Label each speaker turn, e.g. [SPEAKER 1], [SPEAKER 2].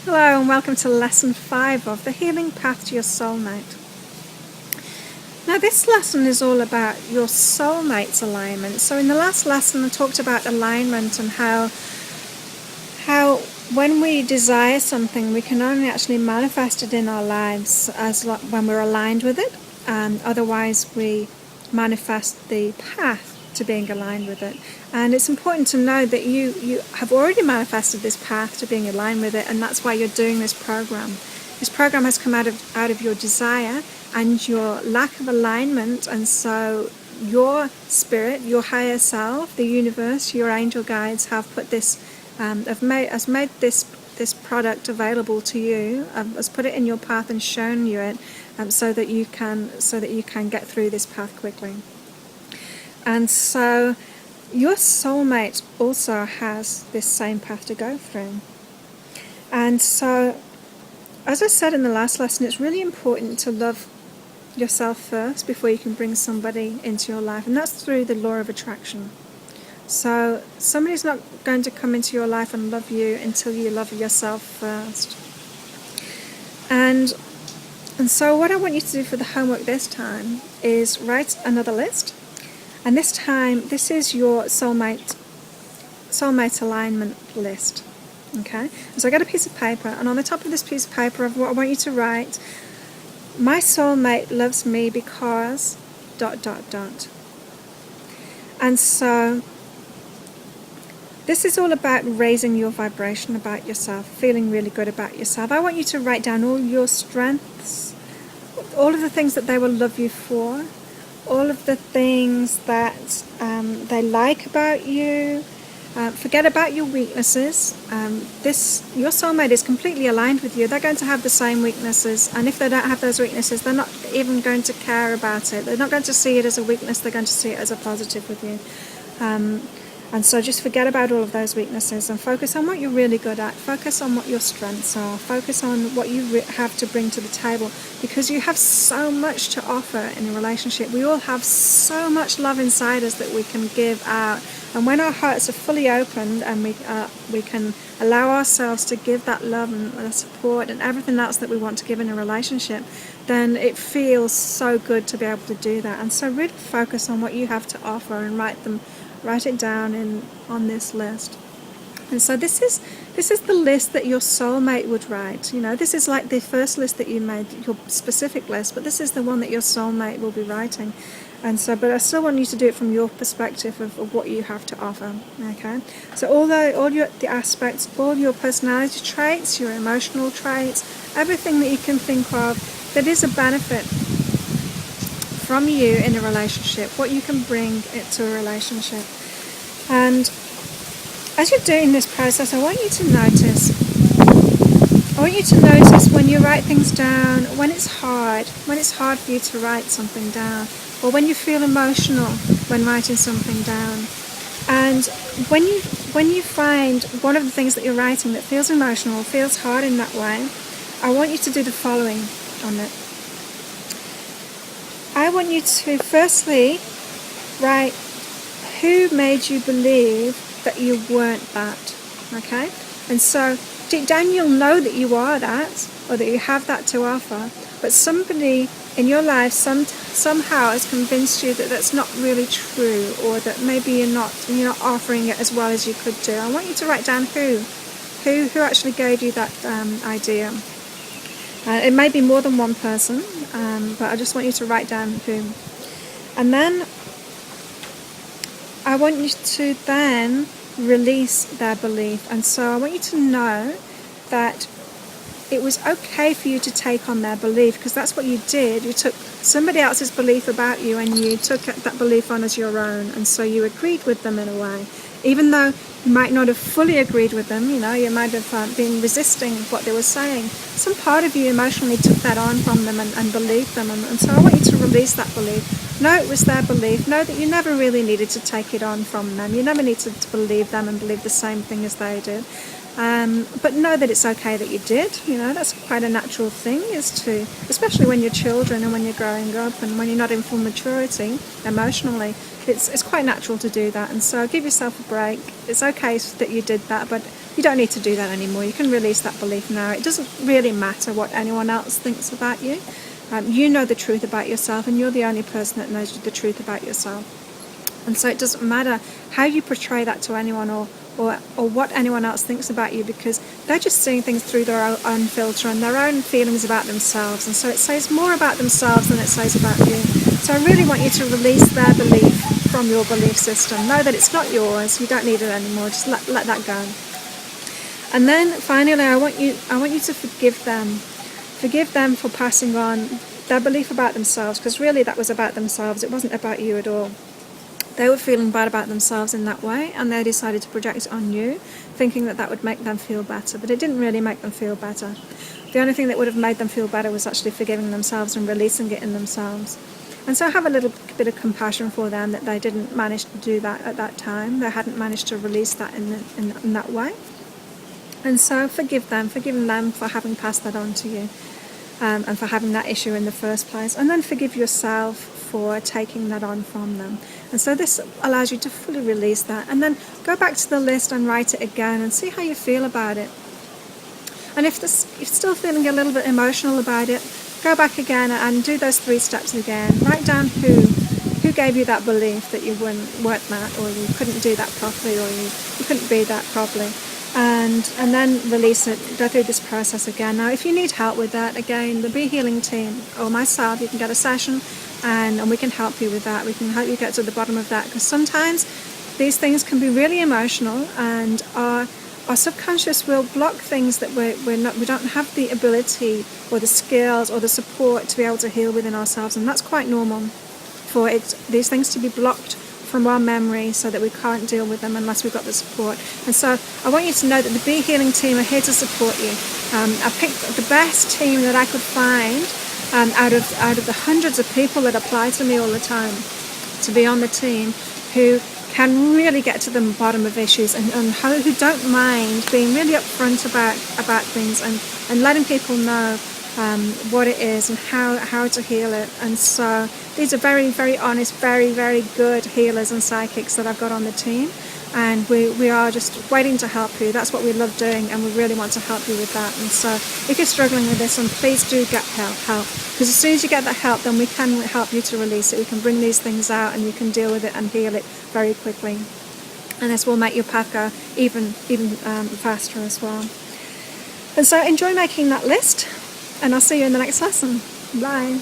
[SPEAKER 1] Hello and welcome to lesson 5 of the healing path to your soulmate. Now this lesson is all about your soulmate's alignment. So in the last lesson I talked about alignment and how when we desire something we can only actually manifest it in our lives when we're aligned with it, and otherwise we manifest the path to being aligned with it. And it's important to know that you have already manifested this path to being aligned with it, and that's why you're doing this program. This program has come out of your desire and your lack of alignment, and so your spirit, your higher self, the universe, your angel guides have put this has made this product available to you, has put it in your path and shown you it, so that you can get through this path quickly. And so your soulmate also has this same path to go through. And so, as I said in the last lesson, it's really important to love yourself first before you can bring somebody into your life, and that's through the law of attraction. So somebody's not going to come into your life and love you until you love yourself first. And so what I want you to do for the homework this time is write another list. And this time, this is your soulmate alignment list. Okay? So I got a piece of paper, and on the top of this piece of paper, I want you to write, my soulmate loves me because ... And so this is all about raising your vibration about yourself, feeling really good about yourself. I want you to write down all your strengths, all of the things that they will love you for, all of the things that they like about you. Forget about your weaknesses. Your soulmate is completely aligned with you. They're going to have the same weaknesses, and if they don't have those weaknesses, they're not even going to care about it. They're not going to see it as a weakness. They're going to see it as a positive with you. And so just forget about all of those weaknesses and focus on what you're really good at. Focus on what your strengths are. Focus on what you have to bring to the table, because you have so much to offer in a relationship. We all have so much love inside us that we can give out. And when our hearts are fully opened and we can allow ourselves to give that love and support and everything else that we want to give in a relationship, then it feels so good to be able to do that. And so really focus on what you have to offer and write it down on this list. And so this is the list that your soulmate would write. You know, this is like the first list that you made, your specific list, but this is the one that your soulmate will be writing. And so, but I still want you to do it from your perspective of what you have to offer. Okay, so all the aspects, all your personality traits, your emotional traits, everything that you can think of that is a benefit from you in a relationship, what you can bring it to a relationship. And as you're doing this process, I want you to notice when you write things down, when it's hard for you to write something down, or when you feel emotional when writing something down. And when you find one of the things that you're writing that feels emotional, feels hard in that way, I want you to do the following on it. I want you to firstly write who made you believe that you weren't that. Okay? And so deep down you'll know that you are that, or that you have that to offer, but somebody in your life somehow has convinced you that that's not really true, or that maybe you're not offering it as well as you could do. I want you to write down who actually gave you that idea. It may be more than one person, but I just want you to write down who. And then I want you to then release their belief. And so I want you to know that it was okay for you to take on their belief, because that's what you did. You took somebody else's belief about you and you took that belief on as your own, and so you agreed with them in a way. Even though you might not have fully agreed with them, you might have been resisting what they were saying, some part of you emotionally took that on from them and believed them. And so I want you to release that belief. Know it was their belief. Know that you never really needed to take it on from them. You never needed to believe them and believe the same thing as they did. But know that it's okay that you did. That's quite a natural thing, especially when you're children and when you're growing up and when you're not in full maturity emotionally. It's quite natural to do that, and so give yourself a break. It's okay that you did that, but You don't need to do that anymore. You can release that belief now. It doesn't really matter what anyone else thinks about you. You know the truth about yourself, and you're the only person that knows the truth about yourself. And so it doesn't matter how you portray that to anyone or what anyone else thinks about you, because they're just seeing things through their own filter and their own feelings about themselves. And so it says more about themselves than it says about you. So I really want you to release their belief from your belief system. Know that it's not yours. You don't need it anymore. Just let that go. And then finally, I want you to forgive them. Forgive them for passing on their belief about themselves, because really that was about themselves. It wasn't about you at all. They were feeling bad about themselves in that way, and they decided to project it on you, thinking that that would make them feel better. But it didn't really make them feel better. The only thing that would have made them feel better was actually forgiving themselves and releasing it in themselves. And so I have a little bit of compassion for them that they didn't manage to do that at that time. They hadn't managed to release that in that way. And so forgive them for having passed that on to you, and for having that issue in the first place. And then forgive yourself for taking that on from them. And so this allows you to fully release that, and then go back to the list and write it again and see how you feel about it. And if you're still feeling a little bit emotional about it, go back again and do those 3 steps again. Write down who gave you that belief that you weren't that, or you couldn't do that properly, or you couldn't be that properly. And then release it. Go through this process again. Now, if you need help with that, again, the Be Healing team or myself, you can get a session, and we can help you with that. We can help you get to the bottom of that, because sometimes these things can be really emotional, and our subconscious will block things that we don't have the ability or the skills or the support to be able to heal within ourselves, and that's quite normal for these things to be blocked from our memory, so that we can't deal with them unless we've got the support. And so I want you to know that the Be Healing team are here to support you. I picked the best team that I could find out of the hundreds of people that apply to me all the time to be on the team, who can really get to the bottom of issues, and who don't mind being really upfront about things and letting people know what it is and how to heal it. And so these are very, very honest, very, very good healers and psychics that I've got on the team, and we are just waiting to help you. That's what we love doing, and we really want to help you with that. And so if you're struggling with this, then please do get help, because as soon as you get that help, then we can help you to release it. We can bring these things out, and you can deal with it and heal it very quickly, and this will make your path go even faster as well. And so enjoy making that list, and I'll see you in the next lesson. Bye.